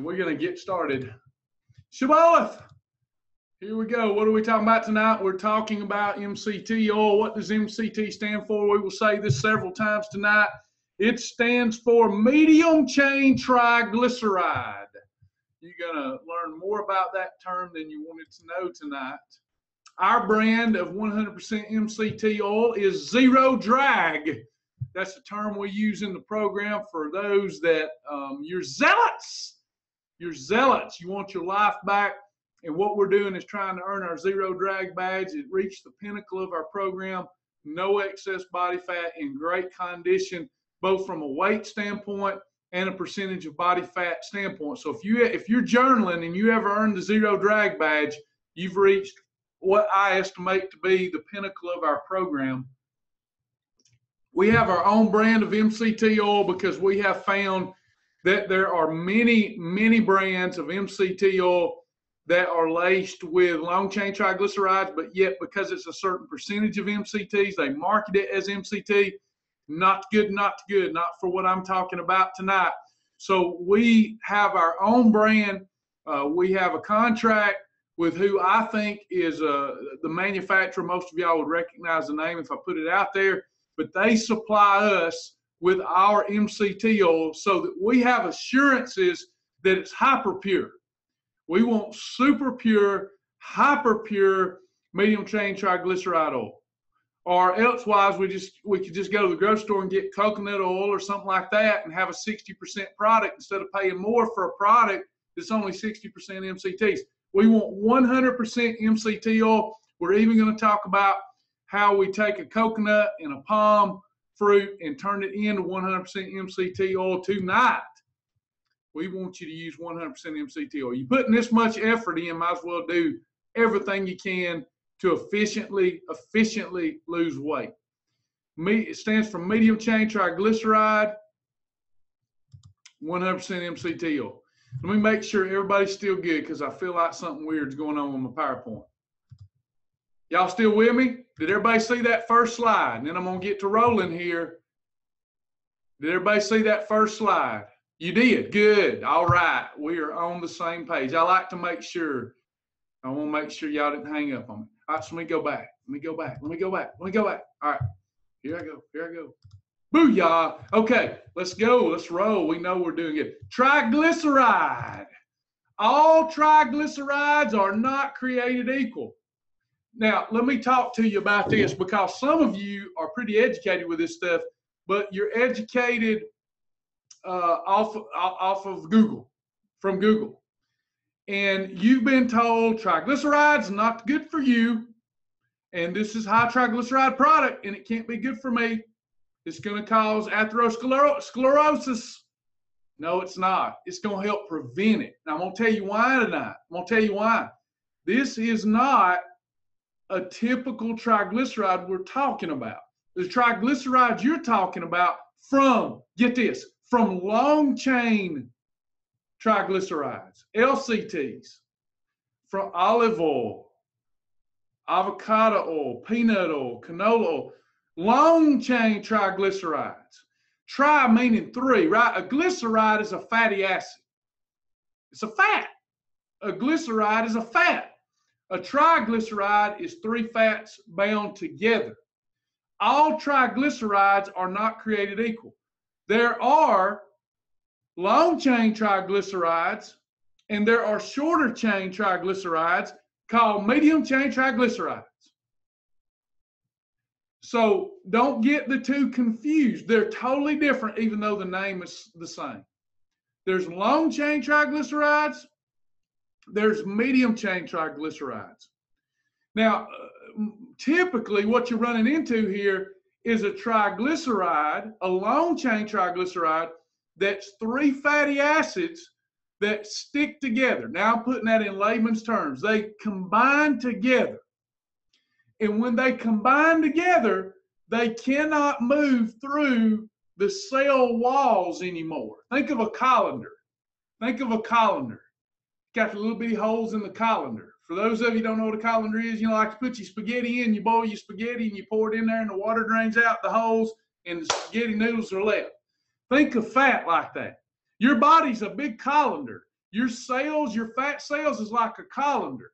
We're going to get started. Shibboleth. Here we go. What are we talking about tonight? We're talking about MCT oil. What does MCT stand for? We will say this several times tonight. It stands for medium chain triglyceride. You're going to learn more about that term than you wanted to know tonight. Our brand of 100% MCT oil is zero drag. That's the term we use in the program for those that you're zealots. You're zealots. You want your life back. And what we're doing is trying to earn our zero drag badge. It reached the pinnacle of our program. No excess body fat, in great condition, both from a weight standpoint and a percentage of body fat standpoint. So if you're journaling and you ever earned the zero drag badge, you've reached what I estimate to be the pinnacle of our program. We have our own brand of MCT oil because we have found that there are many, many brands of MCT oil that are laced with long-chain triglycerides, but yet because it's a certain percentage of MCTs, they market it as MCT. Not good, not good, not for what I'm talking about tonight. So we have our own brand. We have a contract with who I think is the manufacturer. Most of y'all would recognize the name if I put it out there, but they supply us with our MCT oil so that we have assurances that it's hyper pure. We want super pure, hyper pure medium chain triglyceride oil. Or elsewise, we could just go to the grocery store and get coconut oil or something like that and have a 60% product instead of paying more for a product that's only 60% MCTs. We want 100% MCT oil. We're even going to talk about how we take a coconut and a palm fruit and turn it into 100% MCT oil tonight. We want you to use 100% MCT oil. You're putting this much effort in, might as well do everything you can to efficiently lose weight. It stands for medium chain triglyceride, 100% MCT oil. Let me make sure everybody's still good because I feel like something weird's going on with my PowerPoint. Y'all still with me? Did everybody see that first slide? And then I'm going to get to rolling here. Did everybody see that first slide? You did. Good. All right. We are on the same page. I like to make sure. I want to make sure y'all didn't hang up on me. All right, so let me go back. Let me go back. All right. Here I go. Booyah. Okay, let's go. Let's roll. We know we're doing it. Triglyceride. All triglycerides are not created equal. Now, let me talk to you about this because some of you are pretty educated with this stuff, but you're educated off of Google, from Google. And you've been told triglycerides are not good for you. And this is high triglyceride product, and it can't be good for me. It's going to cause atherosclerosis. No, it's not. It's going to help prevent it. Now, I'm going to tell you why tonight. I'm going to tell you why. This is not a typical triglyceride we're talking about. The triglycerides you're talking about from, get this, from long-chain triglycerides, LCTs, from olive oil, avocado oil, peanut oil, canola oil, long-chain triglycerides. Tri meaning three, right? A glyceride is a fatty acid. It's a fat. A glyceride is a fat. A triglyceride is three fats bound together. All triglycerides are not created equal. There are long-chain triglycerides and there are shorter chain triglycerides called medium-chain triglycerides. So don't get the two confused. They're totally different even though the name is the same. There's long-chain triglycerides. There's medium-chain triglycerides. Now, typically what you're running into here is a triglyceride, a long-chain triglyceride, that's three fatty acids that stick together. Now I'm putting that in layman's terms. They combine together. And when they combine together, they cannot move through the cell walls anymore. Think of a colander. Think of a colander. Got the little bitty holes in the colander. For those of you who don't know what a colander is, you know, like to put your spaghetti in, you boil your spaghetti and you pour it in there and the water drains out the holes and the spaghetti noodles are left. Think of fat like that. Your body's a big colander. Your cells, your fat cells is like a colander.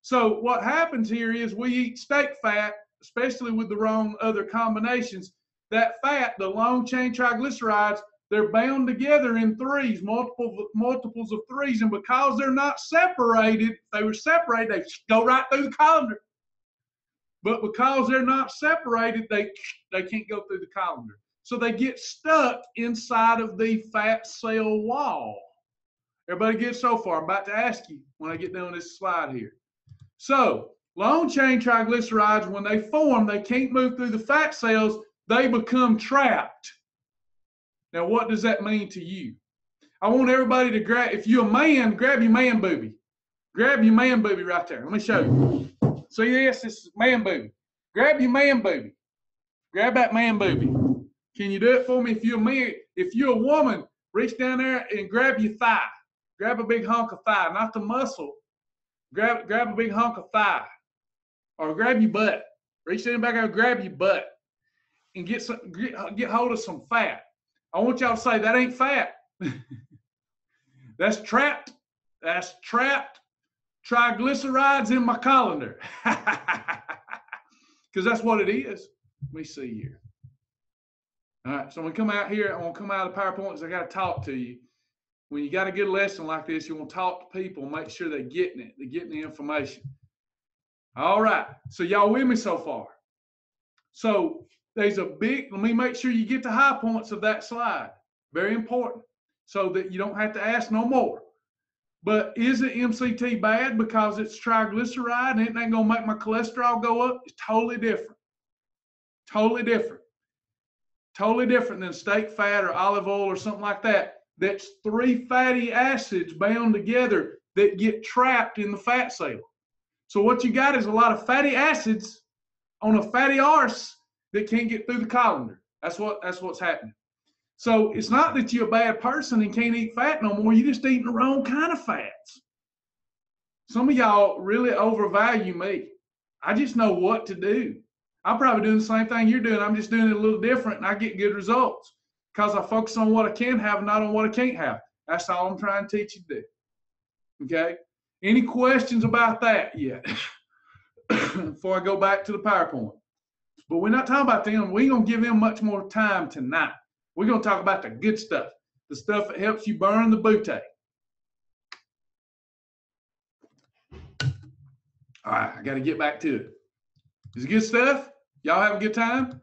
So what happens here is we eat steak fat, especially with the wrong other combinations. That fat, the long chain triglycerides, they're bound together in threes, multiples of threes. And because they're not separated, if they were separated, they go right through the colander. But because they're not separated, they can't go through the colander. So they get stuck inside of the fat cell wall. Everybody get so far? I'm about to ask you when I get done with this slide here. So long chain triglycerides, when they form, they can't move through the fat cells. They become trapped. Now, what does that mean to you? I want everybody to grab, if you're a man, grab your man booby. Grab your man booby right there. Let me show you. See this? This is man booby. Grab your man booby. Grab that man booby. Can you do it for me? If you're a man, if you're a woman, reach down there and grab your thigh. Grab a big hunk of thigh, not the muscle. Grab a big hunk of thigh. Or grab your butt. Reach in back there and grab your butt. And get hold of some fat. I want y'all to say, that ain't fat. That's trapped. That's trapped triglycerides in my colander. Because that's what it is. Let me see here. All right, so I'm going to come out here. I'm going to come out of the PowerPoint because I got to talk to you. When you got a good lesson like this, you want to talk to people and make sure they're getting it. They're getting the information. All right, so y'all with me so far? So there's a big, let me make sure you get the high points of that slide. Very important, so that you don't have to ask no more. But is it MCT bad because it's triglyceride and it ain't going to make my cholesterol go up? It's totally different. Totally different. Totally different than steak fat or olive oil or something like that. That's three fatty acids bound together that get trapped in the fat cell. So what you got is a lot of fatty acids on a fatty arse that can't get through the colander. That's what's happening. So it's not that you're a bad person and can't eat fat no more. You're just eating the wrong kind of fats. Some of y'all really overvalue me. I just know what to do. I'm probably doing the same thing you're doing. I'm just doing it a little different, and I get good results because I focus on what I can have and not on what I can't have. That's all I'm trying to teach you to do. Okay? Any questions about that yet? Before I go back to the PowerPoint. But we're not talking about them. We're going to give them much more time tonight. We're going to talk about the good stuff, the stuff that helps you burn the booty. All right, I got to get back to it. Is it good stuff? Y'all have a good time?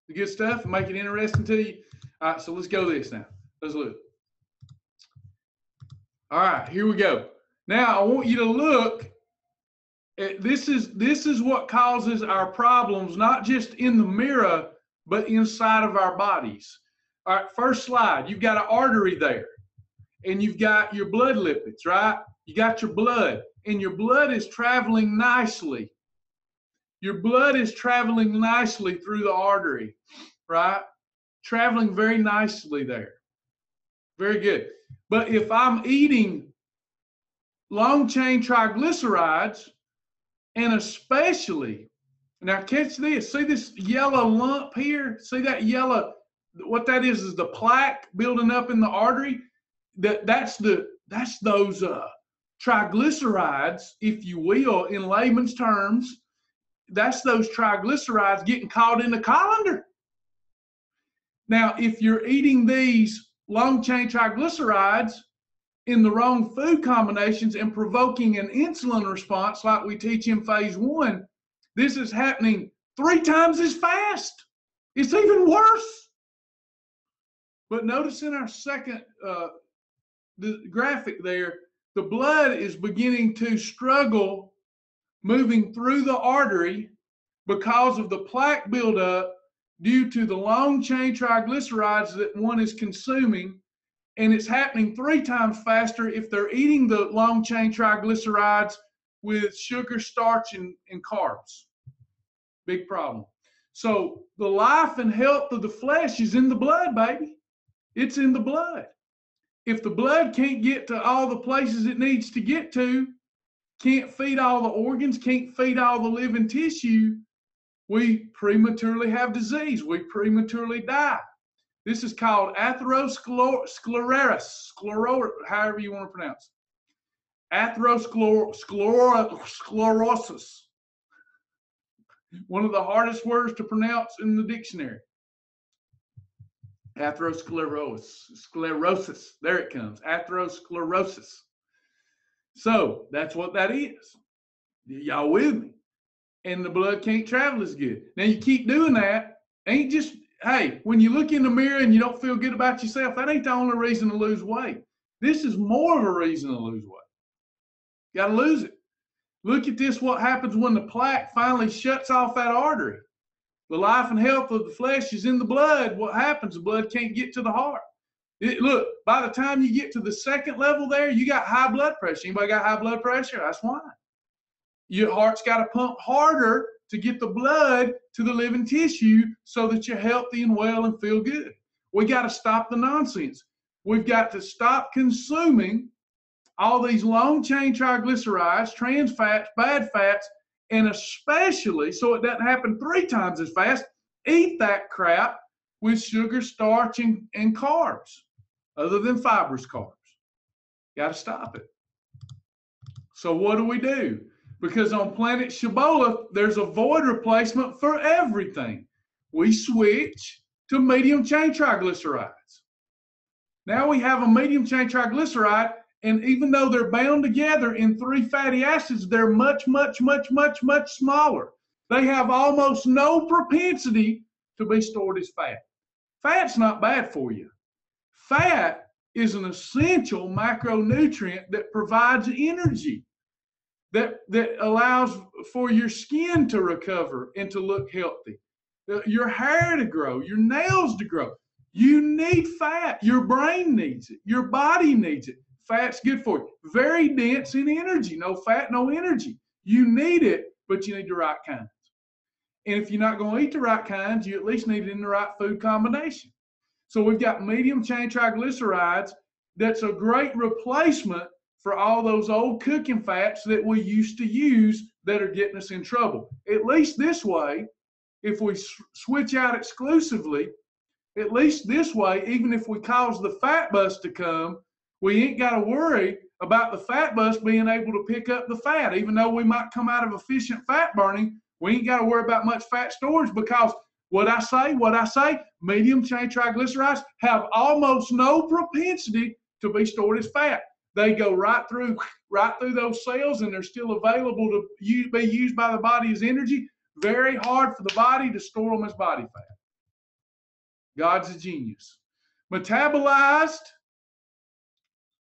The good stuff? Make it interesting to you? All right, so let's go this now. Let's look. All right, here we go. Now, I want you to look at this is what causes our problems, not just in the mirror, but inside of our bodies. All right, first slide. You've got an artery there, and you've got your blood lipids, right? You got your blood, and your blood is traveling nicely. Your blood is traveling nicely through the artery, right? Traveling very nicely there. Very good. But if I'm eating long-chain triglycerides, and especially, now catch this, see this yellow lump here? See that yellow, what that is the plaque building up in the artery? That's those triglycerides, if you will, in layman's terms. That's those triglycerides getting caught in the colander. Now, if you're eating these long-chain triglycerides in the wrong food combinations and provoking an insulin response like we teach in phase 1, this is happening 3 times as fast. It's even worse. But notice in our second the graphic there, the blood is beginning to struggle moving through the artery because of the plaque buildup due to the long-chain triglycerides that one is consuming. And it's happening 3 times faster if they're eating the long-chain triglycerides with sugar, starch, and carbs. Big problem. So the life and health of the flesh is in the blood, baby. It's in the blood. If the blood can't get to all the places it needs to get to, can't feed all the organs, can't feed all the living tissue, we prematurely have disease. We prematurely die. This is called atherosclerosis, however you want to pronounce atherosclerosis. One of the hardest words to pronounce in the dictionary. Atherosclerosis. There it comes. Atherosclerosis. So that's what that is. Y'all with me? And the blood can't travel as good. Now you keep doing that. Ain't just, hey, when you look in the mirror and you don't feel good about yourself, that ain't the only reason to lose weight. This is more of a reason to lose weight. You got to lose it. Look at this, what happens when the plaque finally shuts off that artery. The life and health of the flesh is in the blood. What happens? The blood can't get to the heart. Look, by the time you get to the second level there, you got high blood pressure. Anybody got high blood pressure? That's why. Your heart's got to pump harder to get the blood to the living tissue so that you're healthy and well and feel good. We got to stop the nonsense. We've got to stop consuming all these long-chain triglycerides, trans fats, bad fats, and especially, so it doesn't happen 3 times as fast, eat that crap with sugar, starch, and carbs, other than fibrous carbs. Got to stop it. So what do? Because on planet Shibboleth, there's a void replacement for everything. We switch to medium-chain triglycerides. Now we have a medium-chain triglyceride, and even though they're bound together in 3 fatty acids, they're much smaller. They have almost no propensity to be stored as fat. Fat's not bad for you. Fat is an essential macronutrient that provides energy, that allows for your skin to recover and to look healthy, your hair to grow, your nails to grow. You need fat. Your brain needs it. Your body needs it. Fat's good for you. Very dense in energy. No fat, no energy. You need it, but you need the right kinds. And if you're not going to eat the right kinds, you at least need it in the right food combination. So we've got medium-chain triglycerides. That's a great replacement for all those old cooking fats that we used to use that are getting us in trouble. At least this way, if we switch out exclusively, at least this way, even if we cause the fat bus to come, we ain't got to worry about the fat bus being able to pick up the fat. Even though we might come out of efficient fat burning, we ain't got to worry about much fat storage, because what I say, medium-chain triglycerides have almost no propensity to be stored as fat. They go right through those cells, and they're still available to be used by the body as energy. Very hard for the body to store them as body fat. God's a genius. Metabolized,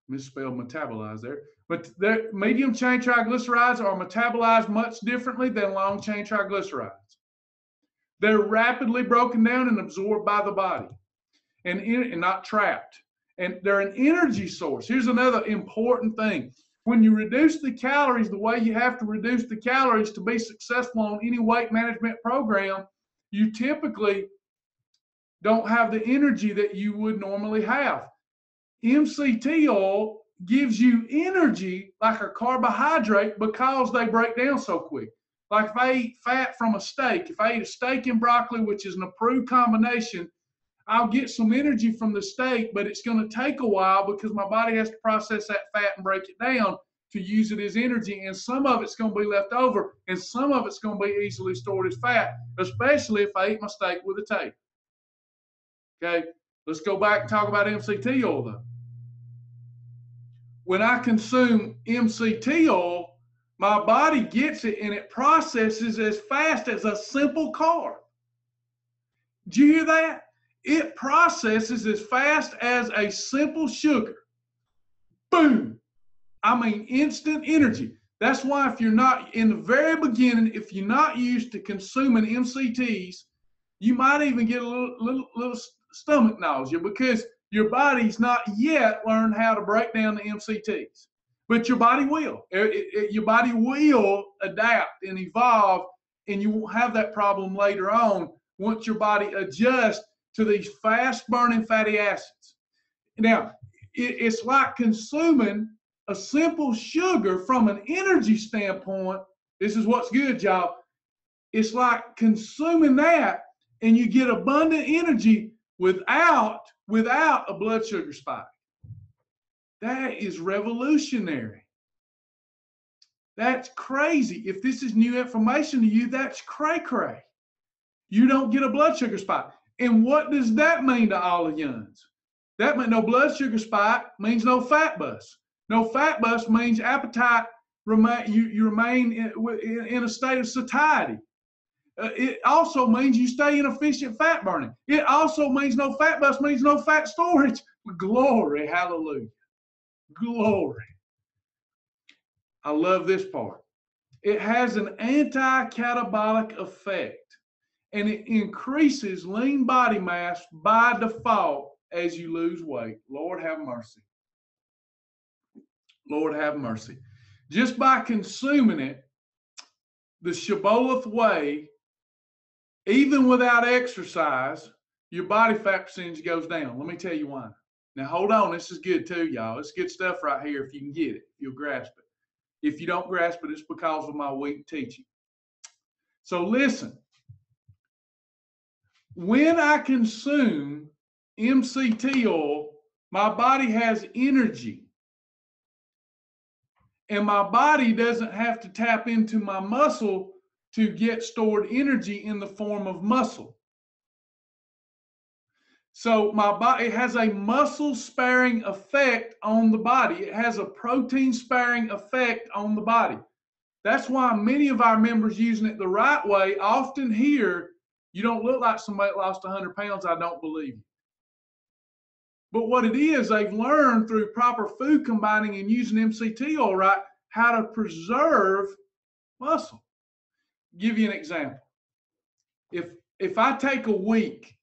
misspelled metabolize there, but medium-chain triglycerides are metabolized much differently than long-chain triglycerides. They're rapidly broken down and absorbed by the body and not trapped. And they're an energy source. Here's another important thing. When you reduce the calories the way you have to reduce the calories to be successful on any weight management program, you typically don't have the energy that you would normally have. Mct oil gives you energy like a carbohydrate because they break down so quick. Like if I eat fat from a steak, if I eat a steak and broccoli, which is an approved combination, I'll get some energy from the steak, but it's going to take a while because my body has to process that fat and break it down to use it as energy. And some of it's going to be left over, and some of it's going to be easily stored as fat, especially if I eat my steak with a tape. Okay, let's go back and talk about MCT oil though. When I consume MCT oil, my body gets it and it processes as fast as a simple carb. Did you hear that? It processes as fast as a simple sugar. Boom. I mean, instant energy. That's why if you're not, in the very beginning, if you're not used to consuming MCTs, you might even get a little stomach nausea because your body's not yet learned how to break down the MCTs. But your body will. Your body will adapt and evolve, and you won't have that problem later on once your body adjusts to these fast-burning fatty acids. Now, it's like consuming a simple sugar from an energy standpoint. This is what's good, y'all. It's like consuming that, and you get abundant energy without a blood sugar spike. That is revolutionary. That's crazy. If this is new information to you, that's cray-cray. You don't get a blood sugar spike. And what does that mean to all the youngs? That means no blood sugar spike means no fat bust. No fat bust means appetite, you remain in a state of satiety. It also means you stay in efficient fat burning. It also means no fat bust means no fat storage. Glory, hallelujah. Glory. I love this part. It has an anti-catabolic effect, and it increases lean body mass by default as you lose weight. Lord have mercy. Lord have mercy. Just by consuming it, the Shibboleth way, even without exercise, your body fat percentage goes down. Let me tell you why. Now, hold on. This is good too, y'all. It's good stuff right here if you can get it, if you'll grasp it. If you don't grasp it, it's because of my weak teaching. So listen. When I consume MCT oil, my body has energy. And my body doesn't have to tap into my muscle to get stored energy in the form of muscle. So my body, it has a muscle sparing effect on the body. It has a protein sparing effect on the body. That's why many of our members using it the right way often hear, you don't look like somebody that lost 100 pounds, I don't believe you. But what it is, they've learned through proper food combining and using MCT oil right, how to preserve muscle. Give you an example. If I take a week,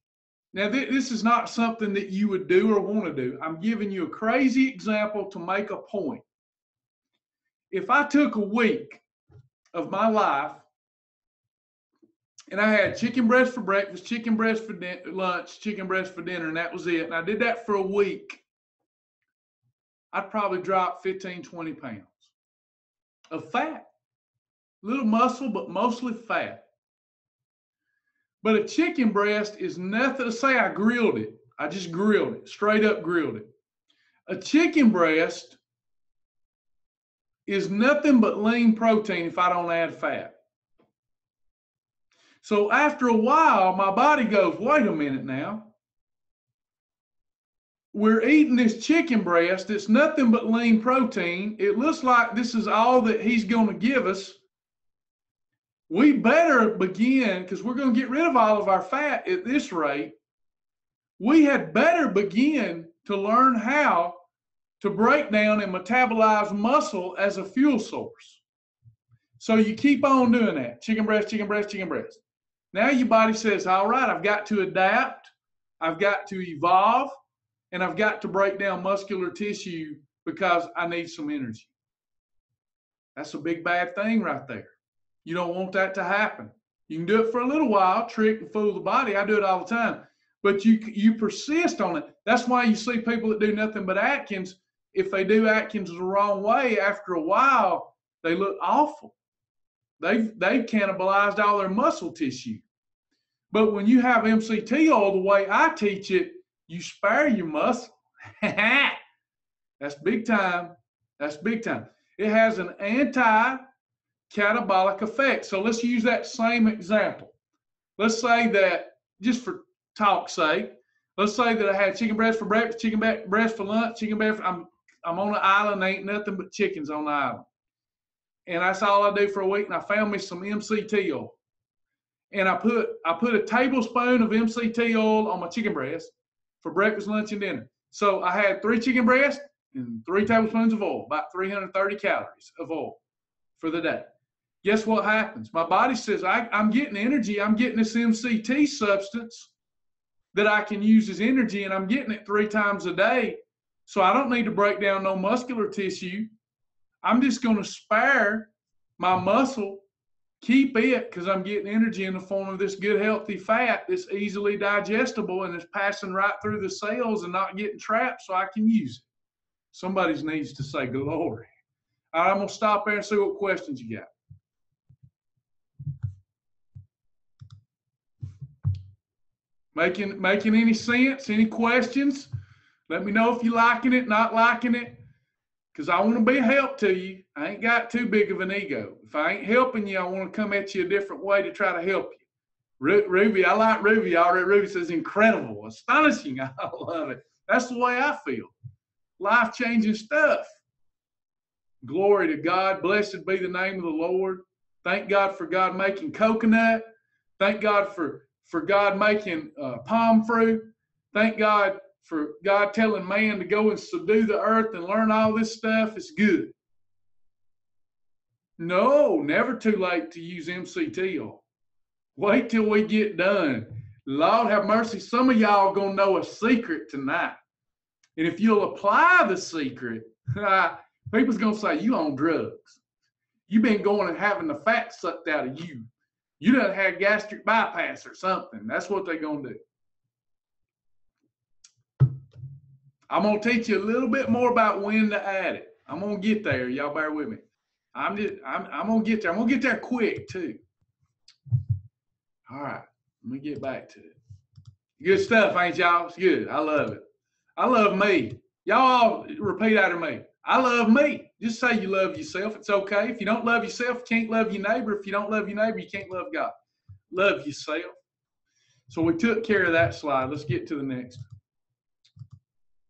now this is not something that you would do or want to do. I'm giving you a crazy example to make a point. If I took a week of my life and I had chicken breast for breakfast, chicken breast for lunch, chicken breast for dinner, and that was it, and I did that for a week, I'd probably drop 15, 20 pounds of fat. Little muscle, but mostly fat. But a chicken breast is nothing to say I grilled it. I just grilled it, straight up grilled it. A chicken breast is nothing but lean protein if I don't add fat. So after a while, my body goes, wait a minute now. We're eating this chicken breast. It's nothing but lean protein. It looks like this is all that he's going to give us. We better begin, because we're going to get rid of all of our fat at this rate. We had better begin to learn how to break down and metabolize muscle as a fuel source. So you keep on doing that. Chicken breast, chicken breast, chicken breast. Now your body says, all right, I've got to adapt. I've got to evolve. And I've got to break down muscular tissue because I need some energy. That's a big bad thing right there. You don't want that to happen. You can do it for a little while, trick and fool the body. I do it all the time. But you persist on it. That's why you see people that do nothing but Atkins. If they do Atkins the wrong way, after a while, they look awful. They've cannibalized all their muscle tissue. But when you have MCT oil the way I teach it, you spare your muscle. That's big time. That's big time. It has an anti-catabolic effect. So let's use that same example. Let's say that, just for talk's sake, let's say that I had chicken breast for breakfast, chicken breast for lunch, chicken breast. I'm on an island, ain't nothing but chickens on the island. And that's all I do for a week. And I found me some MCT oil. And I put a tablespoon of MCT oil on my chicken breast for breakfast, lunch, and dinner. So I had 3 chicken breasts and 3 tablespoons of oil, about 330 calories of oil for the day. Guess what happens? My body says, I'm getting energy. I'm getting this MCT substance that I can use as energy, and I'm getting it 3 times a day. So I don't need to break down no muscular tissue. I'm just going to spare my muscle, keep it, because I'm getting energy in the form of this good, healthy fat that's easily digestible and is passing right through the cells and not getting trapped so I can use it. Somebody needs to say glory. All right, I'm going to stop there and see what questions you got. Making any sense? Any questions? Let me know if you're liking it, not liking it. because I want to be a help to you. I ain't got too big of an ego. If I ain't helping you, I want to come at you a different way to try to help you. Ruby, I like Ruby. Already, Ruby says incredible, astonishing. I love it. That's the way I feel. Life-changing stuff. Glory to God. Blessed be the name of the Lord. Thank God for God making coconut. Thank God for God making palm fruit. Thank God for God telling man to go and subdue the earth and learn all this stuff. It's good. No, never too late to use MCT oil. Wait till we get done. Lord have mercy. Some of y'all are going to know a secret tonight. And if you'll apply the secret, people's going to say, you on drugs. You've been going and having the fat sucked out of you. You done had gastric bypass or something. That's what they're going to do. I'm going to teach you a little bit more about when to add it. I'm going to get there. Y'all bear with me. I'm going to get there. I'm going to get there quick too. All right. Let me get back to it. Good stuff, ain't y'all? It's good. I love it. I love me. Y'all all repeat after me. I love me. Just say you love yourself. It's okay. If you don't love yourself, you can't love your neighbor. If you don't love your neighbor, you can't love God. Love yourself. So we took care of that slide. Let's get to the next.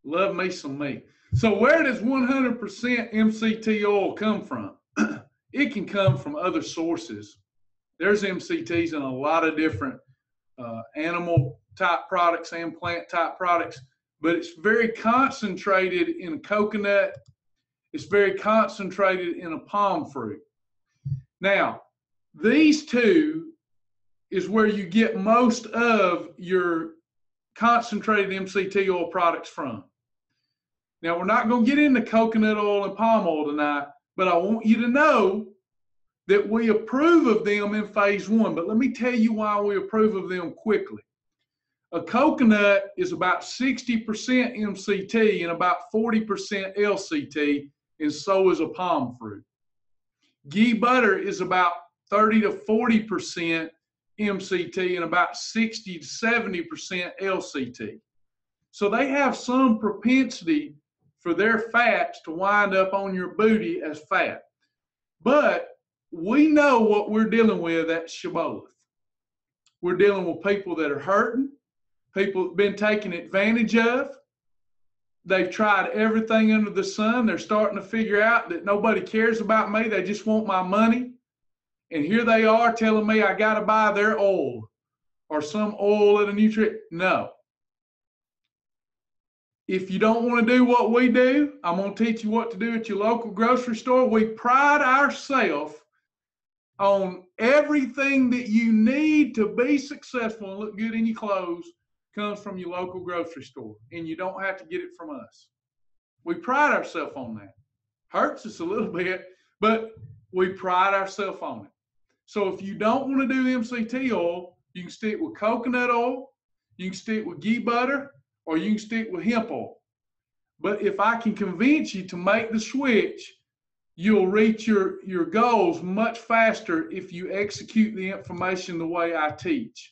Love me some me. So where does 100% MCT oil come from? It can come from other sources. There's MCTs in a lot of different animal type products and plant type products, but it's very concentrated in coconut. It's very concentrated in a palm fruit. Now, these two is where you get most of your concentrated MCT oil products from. Now, we're not going to get into coconut oil and palm oil tonight, but I want you to know that we approve of them in phase 1. But let me tell you why we approve of them quickly. A coconut is about 60% MCT and about 40% LCT, and so is a palm fruit. Ghee butter is about 30 to 40% MCT and about 60 to 70% LCT. So they have some propensity for their fats to wind up on your booty as fat. But we know what we're dealing with at Shibboleth. We're dealing with people that are hurting, people that have been taken advantage of. They've tried everything under the sun. They're starting to figure out that nobody cares about me. They just want my money. And here they are telling me I got to buy their oil or some oil at a nutrient. No. If you don't want to do what we do, I'm going to teach you what to do at your local grocery store. We pride ourselves on everything that you need to be successful and look good in your clothes comes from your local grocery store, and you don't have to get it from us. We pride ourselves on that. Hurts us a little bit, but we pride ourselves on it. So if you don't want to do MCT oil, you can stick with coconut oil, you can stick with ghee butter, or you can stick with hemp oil. But if I can convince you to make the switch, you'll reach your goals much faster if you execute the information the way I teach.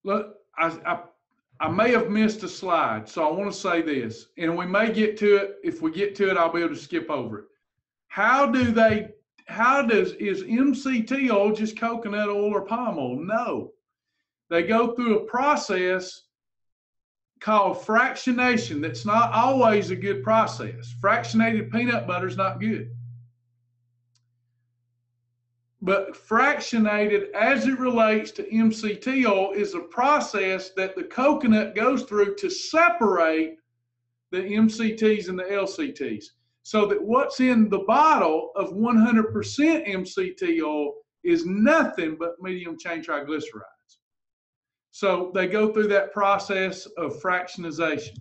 Look, I may have missed a slide, so I want to say this, and we may get to it. If we get to it, I'll be able to skip over it. Is MCT oil just coconut oil or palm oil? No. They go through a process called fractionation. That's not always a good process. Fractionated peanut butter is not good. But fractionated, as it relates to MCT oil, is a process that the coconut goes through to separate the MCTs and the LCTs, so that what's in the bottle of 100% MCT oil is nothing but medium chain triglycerides. So they go through that process of fractionization.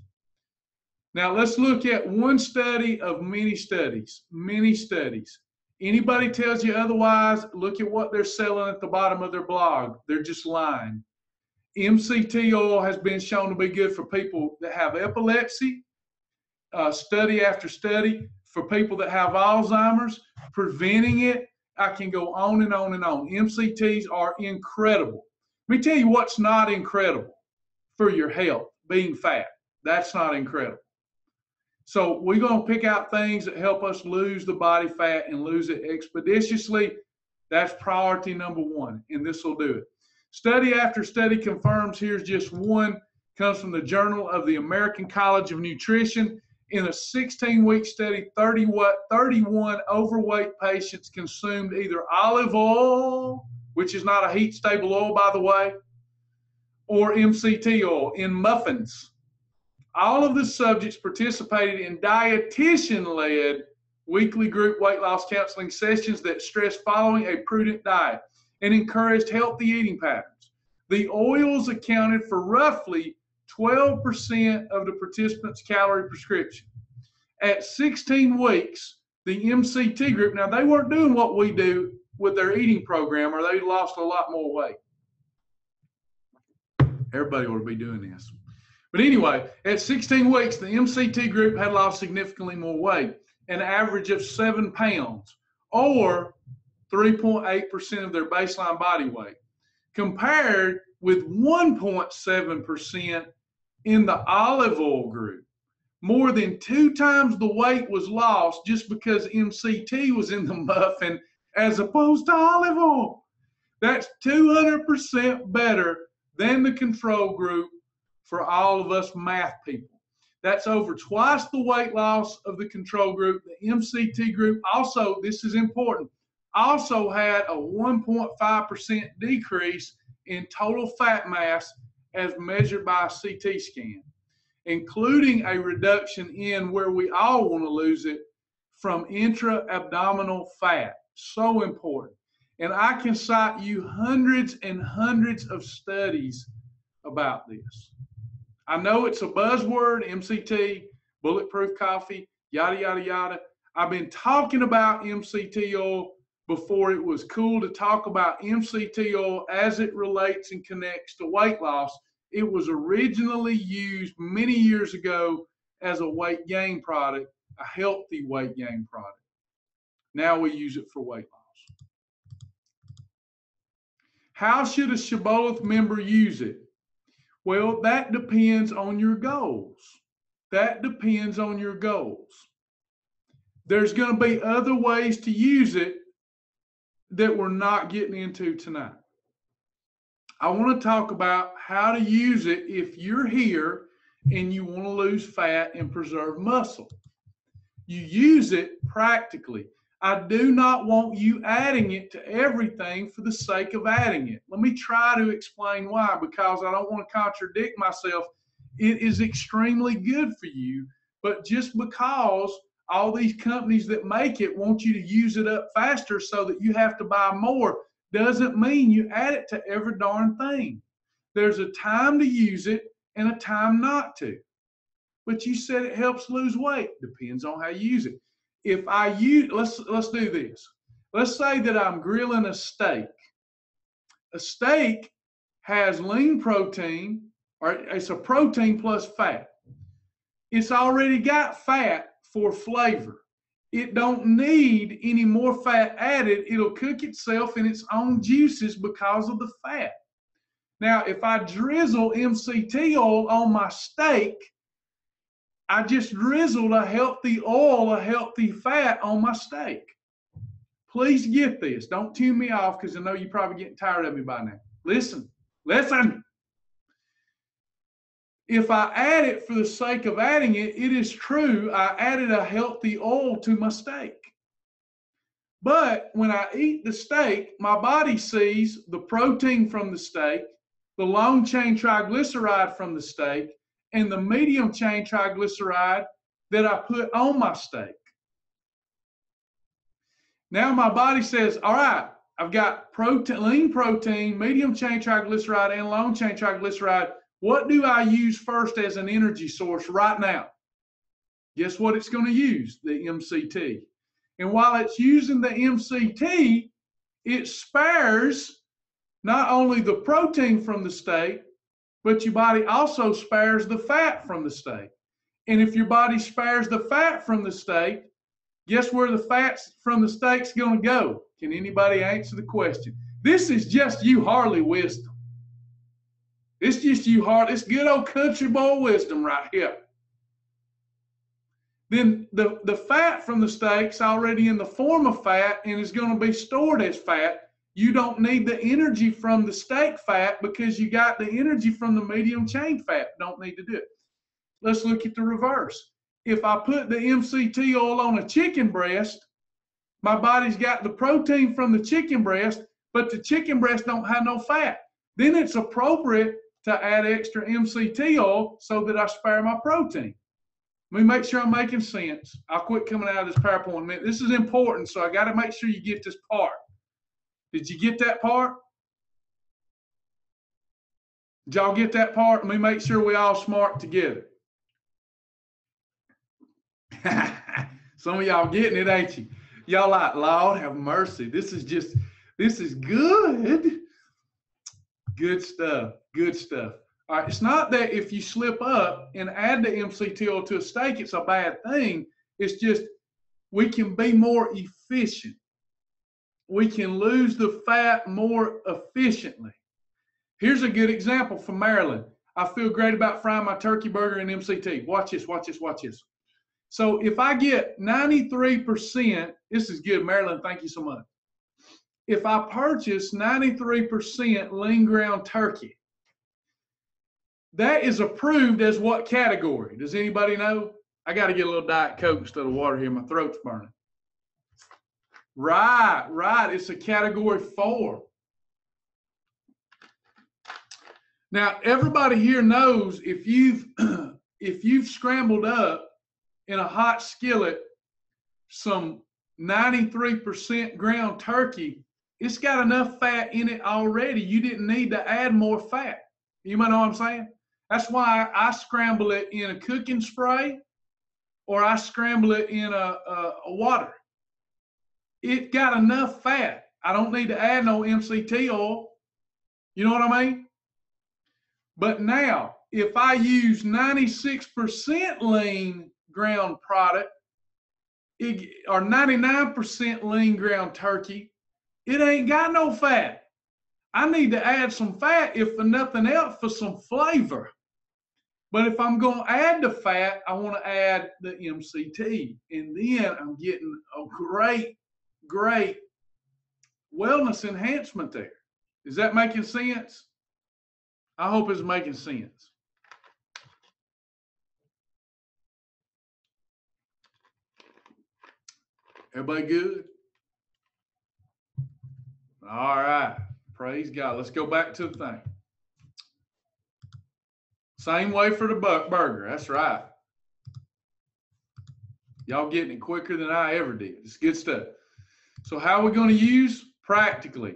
Now let's look at one study of many studies. Anybody tells you otherwise, look at what they're selling at the bottom of their blog. They're just lying. MCT oil has been shown to be good for people that have epilepsy, study after study, for people that have Alzheimer's, preventing it. I can go on and on and on. MCTs are incredible. Let me tell you what's not incredible for your health, being fat. That's not incredible. So we're going to pick out things that help us lose the body fat and lose it expeditiously. That's priority number one, and this will do it. Study after study confirms, here's just one, comes from the Journal of the American College of Nutrition. In a 16-week study, 31 overweight patients consumed either olive oil, which is not a heat-stable oil, by the way, or MCT oil in muffins. All of the subjects participated in dietitian-led weekly group weight loss counseling sessions that stressed following a prudent diet and encouraged healthy eating patterns. The oils accounted for roughly 12% of the participants' calorie prescription. At 16 weeks, the MCT group, now they weren't doing what we do with their eating program, or they lost a lot more weight. Everybody ought to be doing this. But anyway, at 16 weeks, the MCT group had lost significantly more weight, an average of 7 pounds, or 3.8% of their baseline body weight, compared with 1.7% in the olive oil group. More than 2 times the weight was lost just because MCT was in the muffin as opposed to olive oil. That's 200% better than the control group for all of us math people. That's over twice the weight loss of the control group. The MCT group also, this is important, also had a 1.5% decrease in total fat mass as measured by a CT scan, including a reduction in where we all want to lose it, from intra-abdominal fat. So important. And I can cite you hundreds and hundreds of studies about this. I know it's a buzzword, MCT, bulletproof coffee, yada, yada, yada. I've been talking about MCT oil before it was cool to talk about MCT oil as it relates and connects to weight loss. It was originally used many years ago as a weight gain product, a healthy weight gain product. Now we use it for weight loss. How should a Shibboleth member use it? Well, that depends on your goals. That depends on your goals. There's going to be other ways to use it that we're not getting into tonight. I want to talk about how to use it if you're here and you want to lose fat and preserve muscle. You use it practically. I do not want you adding it to everything for the sake of adding it. Let me try to explain why, because I don't want to contradict myself. It is extremely good for you, but just because all these companies that make it want you to use it up faster so that you have to buy more doesn't mean you add it to every darn thing. There's a time to use it and a time not to. But you said it helps lose weight. Depends on how you use it. If I use, let's do this. Let's say that I'm grilling a steak. A steak has lean protein, or it's a protein plus fat. It's already got fat for flavor. It don't need any more fat added. It'll cook itself in its own juices because of the fat. Now, if I drizzle MCT oil on my steak, I just drizzled a healthy oil, a healthy fat on my steak. Please get this. Don't tune me off because I know you're probably getting tired of me by now. Listen. If I add it for the sake of adding it, it is true I added a healthy oil to my steak. But when I eat the steak, my body sees the protein from the steak, the long-chain triglyceride from the steak, and the medium-chain triglyceride that I put on my steak. Now my body says, all right, I've got protein, lean protein, medium-chain triglyceride, and long-chain triglyceride. What do I use first as an energy source right now? Guess what it's going to use? The MCT. And while it's using the MCT, it spares not only the protein from the steak, but your body also spares the fat from the steak. And if your body spares the fat from the steak, guess where the fats from the steak's going to go? Can anybody answer the question? This is just you Harley wisdom. It's just you hard. It's good old country boy wisdom right here. Then the fat from the steak's already in the form of fat and is going to be stored as fat. You don't need the energy from the steak fat because you got the energy from the medium chain fat. Don't need to do it. Let's look at the reverse. If I put the MCT oil on a chicken breast, my body's got the protein from the chicken breast, but the chicken breast don't have no fat. Then it's appropriate to add extra MCT oil so that I spare my protein. Let me make sure I'm making sense. I'll quit coming out of this PowerPoint in a minute. This is important, so I got to make sure you get this part. Did you get that part? Did y'all get that part? Let me make sure we all smart together. Some of y'all getting it, ain't you? Y'all like, Lord have mercy. This is good. Good stuff. Good stuff. All right, it's not that if you slip up and add the MCT oil to a steak, it's a bad thing. It's just we can be more efficient. We can lose the fat more efficiently. Here's a good example from Maryland. I feel great about frying my turkey burger in MCT. Watch this, watch this, watch this. So if I get 93%, this is good, Maryland, thank you so much. If I purchase 93% lean ground turkey, that is approved as what category? Does anybody know? I got to get a little Diet Coke instead of water here. My throat's burning. Right. It's a category 4. Now, everybody here knows if you've scrambled up in a hot skillet some 93% ground turkey, it's got enough fat in it already. You didn't need to add more fat. You might know what I'm saying? That's why I scramble it in a cooking spray or I scramble it in a water. It got enough fat. I don't need to add no MCT oil. You know what I mean? But now, if I use 96% lean ground product or 99% lean ground turkey, it ain't got no fat. I need to add some fat, if for nothing else, for some flavor. But if I'm going to add the fat, I want to add the MCT. And then I'm getting a great wellness enhancement there. Is that making sense? I hope it's making sense. Everybody good? All right. Praise God. Let's go back to the thing. Same way for the burger. That's right. Y'all getting it quicker than I ever did. It's good stuff. So how are we going to use? Practically.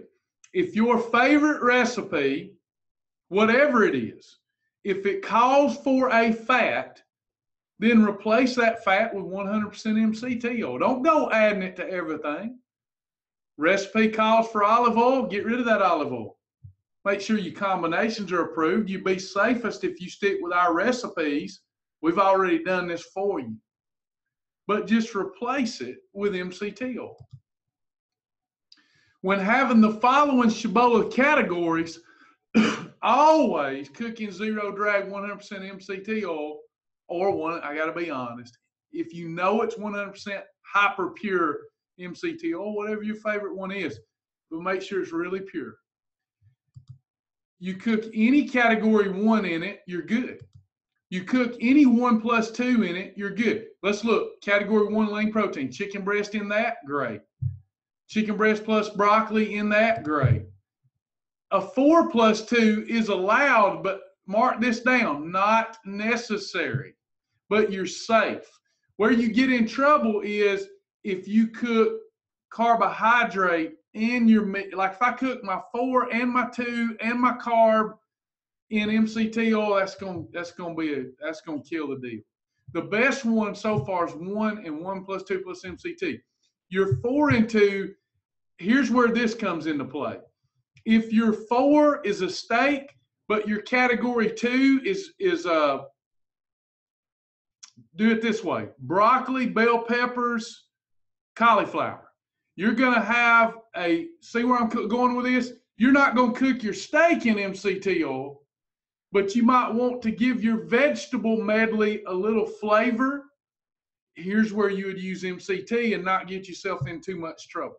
If your favorite recipe, whatever it is, if it calls for a fat, then replace that fat with 100% MCT oil. Don't go adding it to everything. Recipe calls for olive oil, get rid of that olive oil. Make sure your combinations are approved. You'd be safest if you stick with our recipes. We've already done this for you. But just replace it with MCT oil. When having the following Shibboleth categories, always cooking zero drag 100% MCT oil, or one, I got to be honest, if you know it's 100% hyper pure MCT oil, whatever your favorite one is, but make sure it's really pure. You cook any category 1 in it, you're good. You cook any 1+2 in it, you're good. Let's look. Category 1 lean protein. Chicken breast in that, great. Chicken breast plus broccoli in that, great. A 4+2 is allowed, but mark this down, not necessary, but you're safe. Where you get in trouble is if you cook carbohydrate in your meat. Like if I cook my 4 and my 2 and my carb in MCT oil, that's gonna kill the deal. The best one so far is 1 and 1+2 plus MCT. Your 4 and 2, here's where this comes into play. If your 4 is a steak, but your category 2 is do it this way: broccoli, bell peppers, cauliflower. You're going to have see where I'm going with this? You're not going to cook your steak in MCT oil. but you might want to give your vegetable medley a little flavor. Here's where you would use MCT and not get yourself in too much trouble.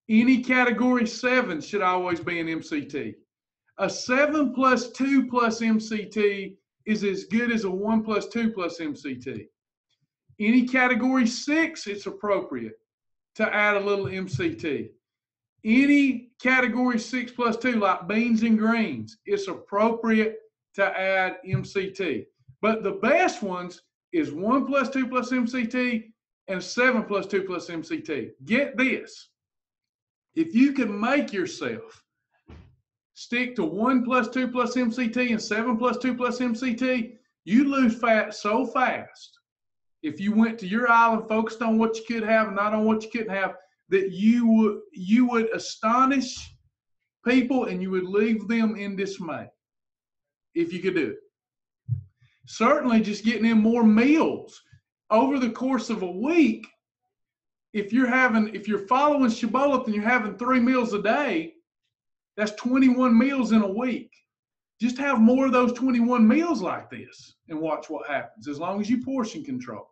Any category 7 should always be an MCT. A 7 plus 2 plus MCT is as good as a 1 plus 2 plus MCT. Any category 6, it's appropriate to add a little MCT. Any category 6 plus 2, like beans and greens, it's appropriate to add MCT. But the best ones is 1 plus 2 plus MCT and 7 plus 2 plus MCT. Get this. If you can make yourself stick to 1 plus 2 plus MCT and 7 plus 2 plus MCT, you lose fat so fast. If you went to your island, focused on what you could have and not on what you couldn't have, that you would astonish people and you would leave them in dismay if you could do it. Certainly just getting in more meals over the course of a week. If you're following Shibboleth and you're having 3 meals a day, that's 21 meals in a week. Just have more of those 21 meals like this and watch what happens, as long as you portion control.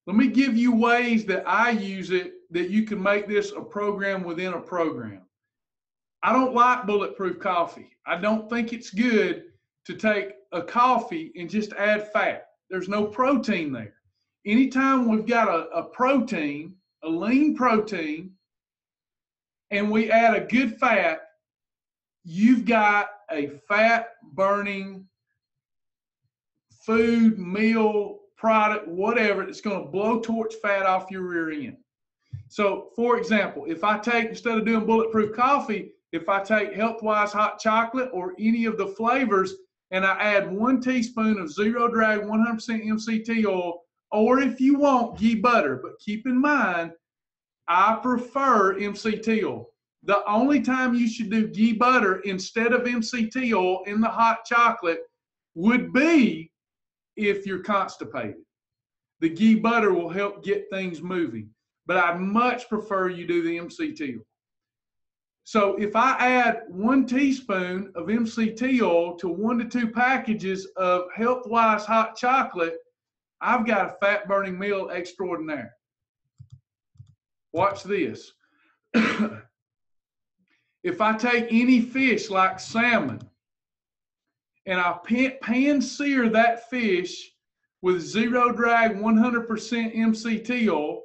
Let me give you ways that I use it that you can make this a program within a program. I don't like bulletproof coffee. I don't think it's good to take a coffee and just add fat. There's no protein there. Anytime we've got a protein, a lean protein, and we add a good fat, you've got a fat-burning food, meal, product, whatever, that's going to blow torch fat off your rear end. So, for example, if I take, instead of doing bulletproof coffee, if I take Healthwise hot chocolate or any of the flavors and I add 1 teaspoon of zero drag 100% MCT oil, or if you want, ghee butter, but keep in mind, I prefer MCT oil. The only time you should do ghee butter instead of MCT oil in the hot chocolate would be if you're constipated. The ghee butter will help get things moving, but I'd much prefer you do the MCT oil. So if I add 1 teaspoon of MCT oil to 1 to 2 packages of Healthwise hot chocolate, I've got a fat-burning meal extraordinaire. Watch this. If I take any fish like salmon and I pan-sear that fish with zero drag 100% MCT oil,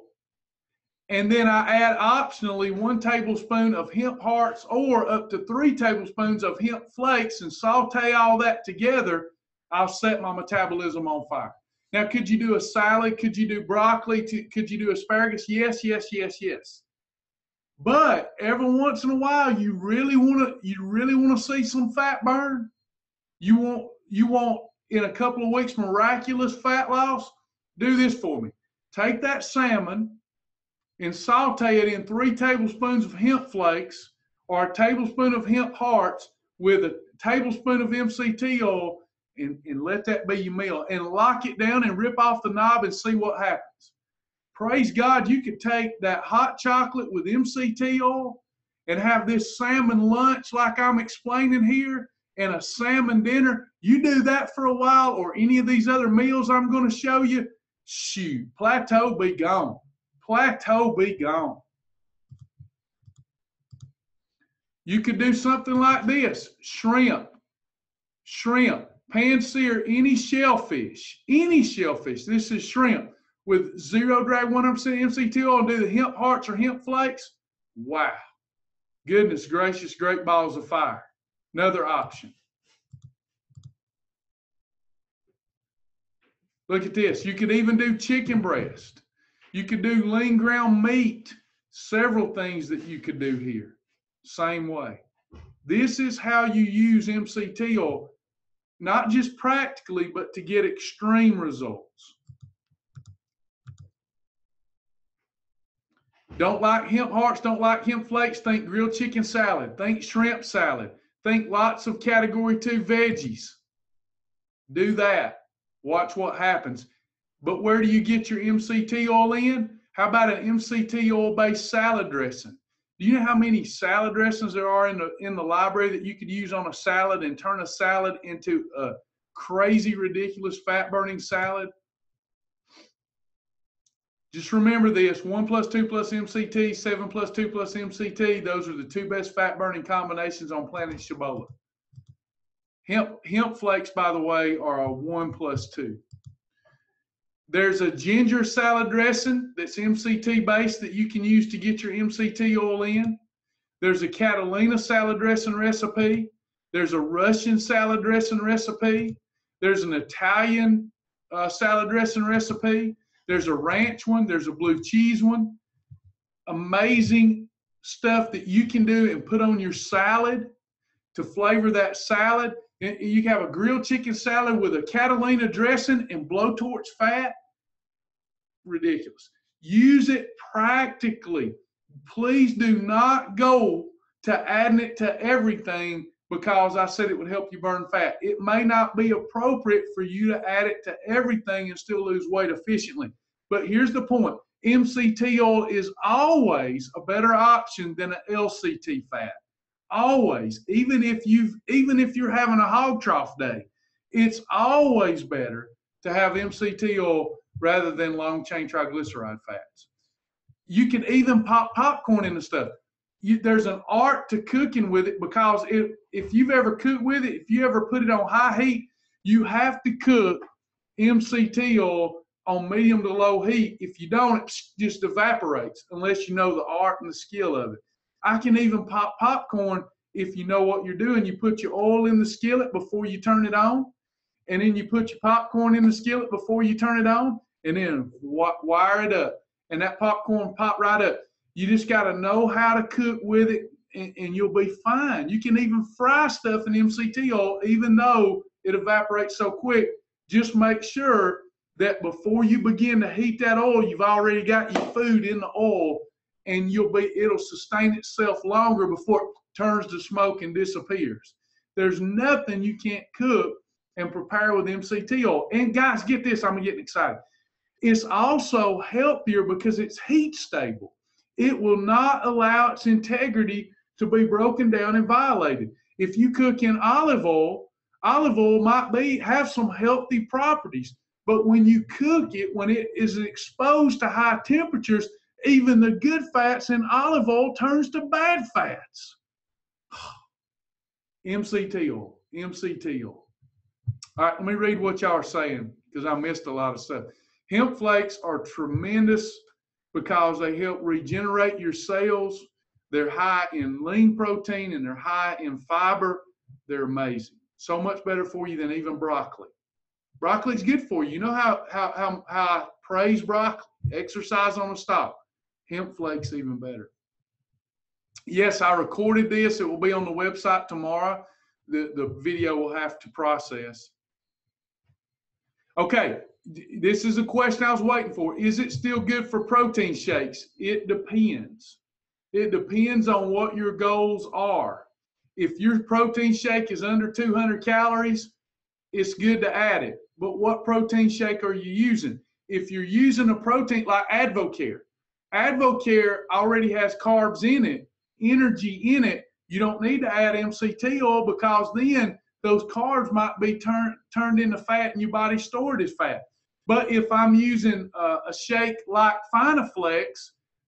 and then I add optionally 1 tablespoon of hemp hearts or up to 3 tablespoons of hemp flakes and saute all that together, I'll set my metabolism on fire. Now, could you do a salad? Could you do broccoli? Could you do asparagus? Yes, yes, yes, yes. But every once in a while, you really want to see some fat burn. You want in a couple of weeks miraculous fat loss. Do this for me. Take that salmon and saute it in 3 tablespoons of hemp flakes or a tablespoon of hemp hearts with a tablespoon of MCT oil, and let that be your meal. And lock it down and rip off the knob and see what happens. Praise God, you could take that hot chocolate with MCT oil and have this salmon lunch like I'm explaining here and a salmon dinner. You do that for a while, or any of these other meals I'm going to show you, shoot, plateau be gone. Plateau be gone. You could do something like this. Shrimp. Pan-sear any shellfish. This is shrimp. With zero drag 100% MCT oil and do the hemp hearts or hemp flakes. Wow. Goodness gracious, great balls of fire. Another option. Look at this. You could even do chicken breast. You could do lean ground meat. Several things that you could do here. Same way. This is how you use MCT oil, not just practically, but to get extreme results. Don't like hemp hearts, don't like hemp flakes, think grilled chicken salad, think shrimp salad, think lots of category 2 veggies. Do that. Watch what happens. But where do you get your MCT oil in? How about an MCT oil-based salad dressing? Do you know how many salad dressings there are in the library that you could use on a salad and turn a salad into a crazy, ridiculous, fat-burning salad? Just remember this: 1 + 2 + MCT, 7 + 2 + MCT. Those are the two best fat-burning combinations on planet Cibola. Hemp flakes, by the way, are a 1 + 2. There's a ginger salad dressing that's MCT based that you can use to get your MCT oil in. There's a Catalina salad dressing recipe. There's a Russian salad dressing recipe. There's an Italian salad dressing recipe. There's a ranch one. There's a blue cheese one. Amazing stuff that you can do and put on your salad to flavor that salad. You can have a grilled chicken salad with a Catalina dressing and blowtorch fat. Ridiculous. Use it practically. Please do not go to adding it to everything because I said it would help you burn fat. It may not be appropriate for you to add it to everything and still lose weight efficiently. But here's the point. MCT oil is always a better option than an LCT fat. Always. Even if you're having a hog trough day, it's always better to have MCT oil rather than long chain triglyceride fats. You can even pop popcorn into stuff. There's an art to cooking with it because if you've ever cooked with it, if you ever put it on high heat, you have to cook MCT oil on medium to low heat. If you don't, it just evaporates unless you know the art and the skill of it. I can even pop popcorn if you know what you're doing. You put your oil in the skillet before you turn it on, and then you put your popcorn in the skillet before you turn it on, and then wire it up. And that popcorn pop right up. You just got to know how to cook with it, and you'll be fine. You can even fry stuff in MCT oil, even though it evaporates so quick. Just make sure that before you begin to heat that oil, you've already got your food in the oil, and it'll sustain itself longer before it turns to smoke and disappears. There's nothing you can't cook and prepare with MCT oil. And guys, get this, I'm getting excited. It's also healthier because it's heat stable. It will not allow its integrity to be broken down and violated. If you cook in olive oil might have some healthy properties, but when you cook it, when it is exposed to high temperatures, even the good fats in olive oil turns to bad fats. MCT oil, MCT oil. All right, let me read what y'all are saying because I missed a lot of stuff. Hemp flakes are tremendous because they help regenerate your cells. They're high in lean protein and they're high in fiber. They're amazing. So much better for you than even broccoli. Broccoli's good for you. You know how I praise broccoli? Exercise on a stalk. Hemp flakes even better. Yes, I recorded this. It will be on the website tomorrow. The video will have to process. Okay, this is a question I was waiting for. Is it still good for protein shakes? It depends. It depends on what your goals are. If your protein shake is under 200 calories, it's good to add it. But what protein shake are you using? If you're using a protein like Advocare already has carbs in it, energy in it. You don't need to add MCT oil because then those carbs might be turned into fat and your body stored as fat. But if I'm using a shake like Finaflex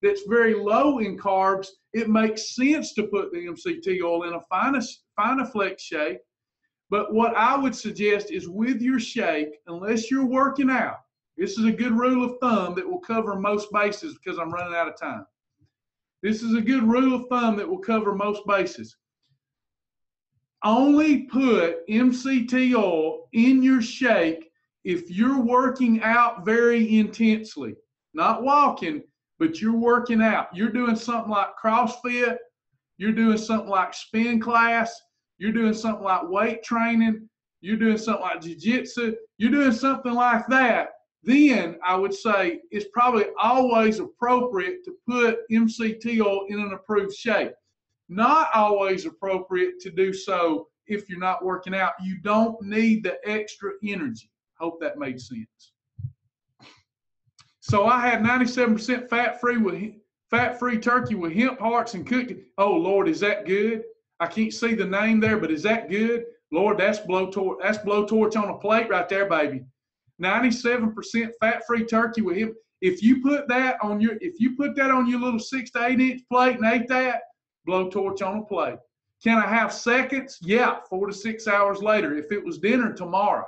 that's very low in carbs, it makes sense to put the MCT oil in a Finaflex shake. But what I would suggest is with your shake, unless you're working out, this is a good rule of thumb that will cover most bases because I'm running out of time. This is a good rule of thumb that will cover most bases. Only put MCT oil in your shake if you're working out very intensely. Not walking, but you're working out. You're doing something like CrossFit. You're doing something like spin class. You're doing something like weight training. You're doing something like jiu-jitsu. You're doing something like that. Then I would say it's probably always appropriate to put MCT oil in an approved shake. Not always appropriate to do so if you're not working out. You don't need the extra energy. Hope that made sense. So I had 97% fat-free fat-free turkey with hemp hearts and cooked. Oh, Lord, is that good? I can't see the name there, but is that good? Lord, that's blowtorch. That's blowtorch on a plate right there, baby. 97% fat-free turkey with hemp. If you put that on your little 6 to 8 inch plate and ate that, blowtorch on a plate. Can I have seconds? Yeah, 4 to 6 hours later if it was dinner tomorrow.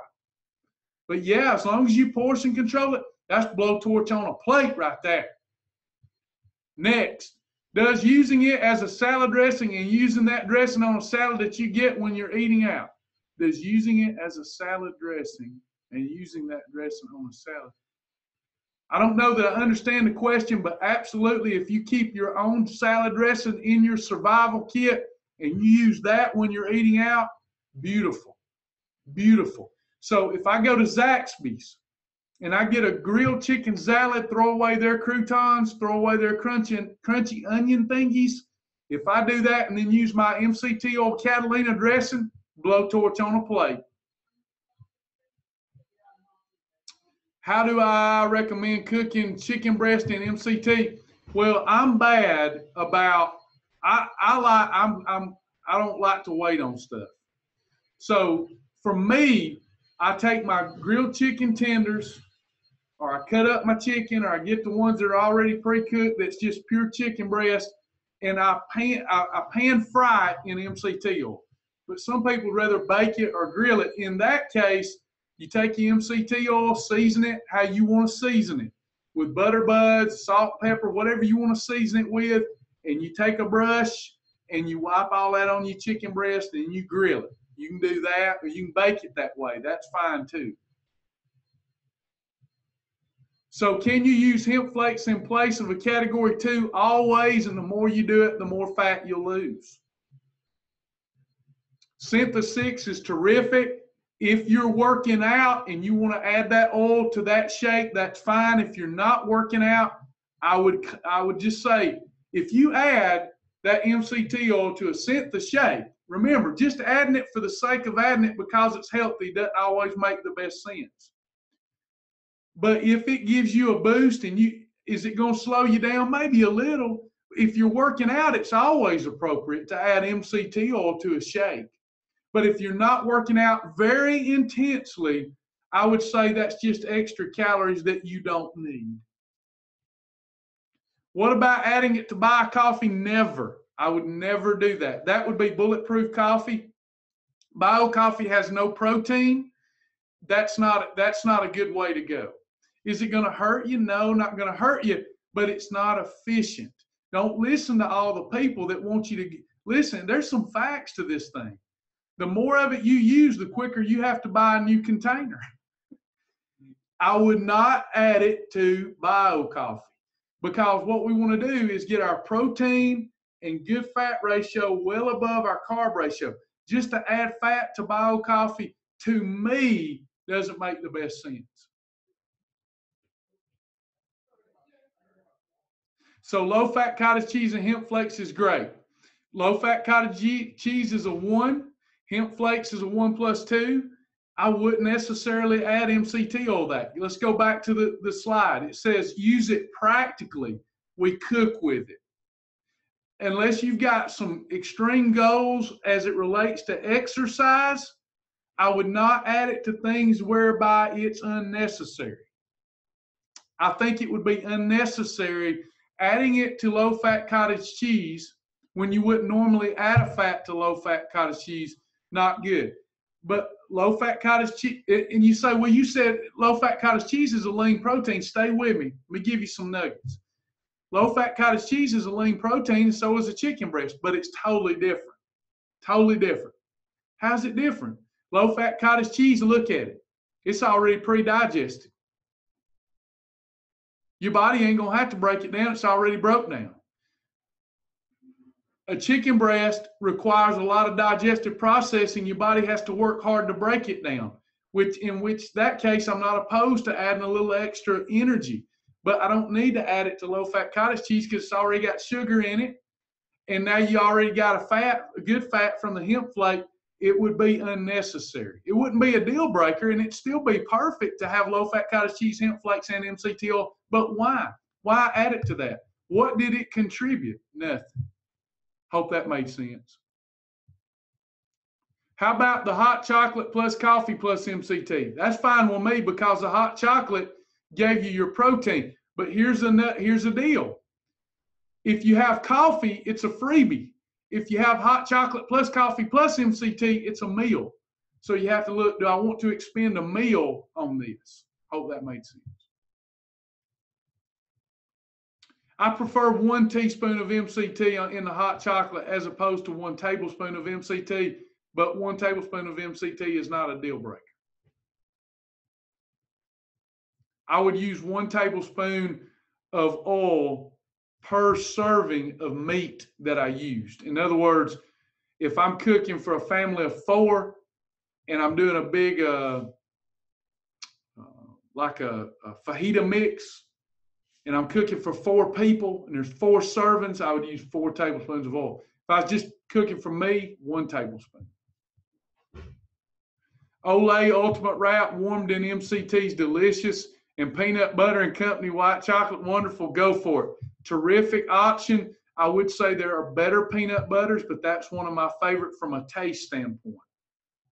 But yeah, as long as you portion control it, that's blowtorch on a plate right there. Next, does using it as a salad dressing and using that dressing on a salad that you get when you're eating out, does using it as a salad dressing and using that dressing on a salad? I don't know that I understand the question, but absolutely, if you keep your own salad dressing in your survival kit and you use that when you're eating out, beautiful, beautiful. So if I go to Zaxby's and I get a grilled chicken salad, throw away their croutons, throw away their crunchy onion thingies, if I do that and then use my MCT oil Catalina dressing, blowtorch on a plate. How do I recommend cooking chicken breast in MCT? Well, I'm bad about, I don't like to wait on stuff. So for me, I take my grilled chicken tenders, or I cut up my chicken, or I get the ones that are already pre-cooked that's just pure chicken breast, and I pan fry it in MCT oil. But some people would rather bake it or grill it. In that case, you take your MCT oil, season it how you want to season it, with butter buds, salt, pepper, whatever you want to season it with, and you take a brush and you wipe all that on your chicken breast and you grill it. You can do that, or you can bake it that way. That's fine too. So can you use hemp flakes in place of a category 2? Always, and the more you do it, the more fat you'll lose. Syntha 6 is terrific. If you're working out and you want to add that oil to that shake, that's fine. If you're not working out, I would just say, if you add that MCT oil to a Syntha shake, remember, just adding it for the sake of adding it because it's healthy doesn't always make the best sense. But if it gives you a boost and is it going to slow you down? Maybe a little. If you're working out, it's always appropriate to add MCT oil to a shake. But if you're not working out very intensely, I would say that's just extra calories that you don't need. What about adding it to Bio Coffee? Never. I would never do that. That would be bulletproof coffee. Bio Coffee has no protein. That's not a good way to go. Is it going to hurt you? No, not going to hurt you, but it's not efficient. Don't listen to all the people that want you to listen. There's some facts to this thing. The more of it you use, the quicker you have to buy a new container. I would not add it to Bio Coffee, because what we want to do is get our protein and good fat ratio well above our carb ratio. Just to add fat to Bio Coffee, to me, doesn't make the best sense. So low-fat cottage cheese and hemp flakes is great. Low-fat cottage cheese is a 1. Hemp flakes is a 1+2. I wouldn't necessarily add MCT oil that. Let's go back to the slide. It says use it practically. We cook with it. Unless you've got some extreme goals as it relates to exercise, I would not add it to things whereby it's unnecessary. I think it would be unnecessary adding it to low-fat cottage cheese when you wouldn't normally add a fat to low-fat cottage cheese. Not good. But low-fat cottage cheese, and you say, well, you said low-fat cottage cheese is a lean protein. Stay with me. Let me give you some nuggets. Low-fat cottage cheese is a lean protein, and so is a chicken breast, but it's totally different. Totally different. How's it different? Low-fat cottage cheese, look at it. It's already pre-digested. Your body ain't going to have to break it down. It's already broke down. A chicken breast requires a lot of digestive processing. Your body has to work hard to break it down, in which that case, I'm not opposed to adding a little extra energy. But I don't need to add it to low-fat cottage cheese because it's already got sugar in it. And now you already got a good fat from the hemp flake. It would be unnecessary. It wouldn't be a deal breaker, and it'd still be perfect to have low-fat cottage cheese, hemp flakes, and MCT oil. But why? Why add it to that? What did it contribute? Nothing. Hope that made sense. How about the hot chocolate plus coffee plus MCT? That's fine with me because the hot chocolate gave you your protein. But here's the deal. If you have coffee, it's a freebie. If you have hot chocolate plus coffee plus MCT, it's a meal. So you have to look, do I want to expend a meal on this? Hope that made sense. I prefer 1 teaspoon of MCT in the hot chocolate as opposed to 1 tablespoon of MCT, but 1 tablespoon of MCT is not a deal breaker. I would use 1 tablespoon of oil per serving of meat that I used. In other words, if I'm cooking for a family of 4 and I'm doing a big, like a fajita mix, and I'm cooking for 4 people and there's 4 servings, I would use 4 tablespoons of oil. If I was just cooking for me, 1 tablespoon. Olay Ultimate Wrap warmed in MCT is delicious, and peanut butter and company white chocolate, wonderful. Go for it. Terrific option. I would say there are better peanut butters, but that's one of my favorite from a taste standpoint.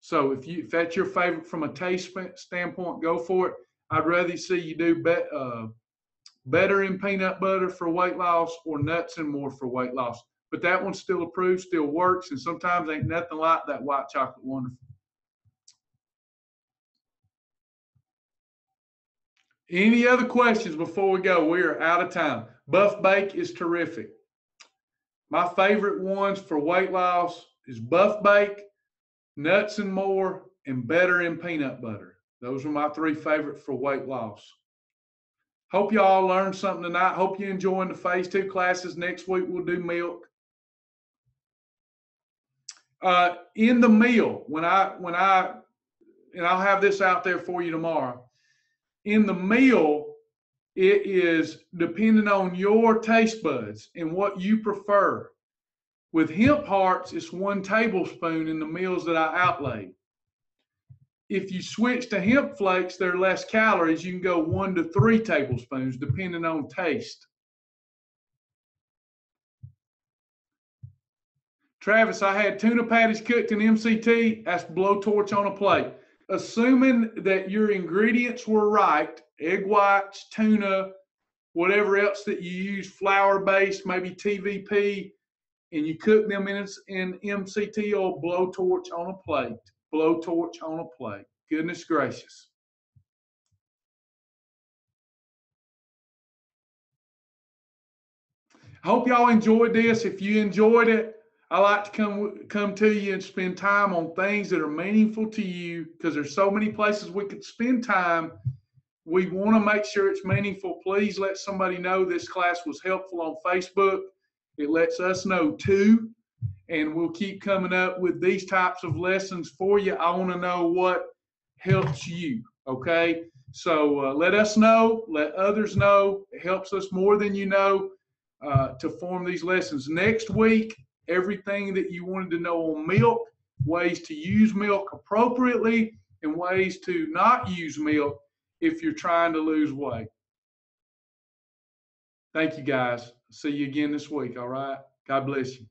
So if that's your favorite from a taste standpoint, go for it. I'd rather see you do better in peanut butter for weight loss or nuts and more for weight loss. But that one's still approved, still works, and sometimes ain't nothing like that white chocolate wonderful. Any other questions before we go? We are out of time. Buff Bake is terrific. My favorite ones for weight loss is Buff Bake, nuts and more, and better in peanut butter. Those are my 3 favorites for weight loss. Hope you all learned something tonight. Hope you're enjoying the phase 2 classes. Next week we'll do milk. In the meal, and I'll have this out there for you tomorrow. In the meal, it is depending on your taste buds and what you prefer. With hemp hearts, it's 1 tablespoon in the meals that I outlaid. If you switch to hemp flakes, they're less calories. You can go 1 to 3 tablespoons, depending on taste. Travis, I had tuna patties cooked in MCT. That's blowtorch on a plate. Assuming that your ingredients were right, egg whites, tuna, whatever else that you use, flour-based, maybe TVP, and you cook them in MCT oil, blowtorch on a plate. Blowtorch on a plate. Goodness gracious. I hope y'all enjoyed this. If you enjoyed it, I like to come to you and spend time on things that are meaningful to you, because there's so many places we could spend time. We want to make sure it's meaningful. Please let somebody know this class was helpful on Facebook. It lets us know too, and we'll keep coming up with these types of lessons for you. I want to know what helps you, okay? So let us know, let others know. It helps us more than you know to form these lessons. Next week, everything that you wanted to know on milk, ways to use milk appropriately, and ways to not use milk if you're trying to lose weight. Thank you, guys. See you again this week, all right? God bless you.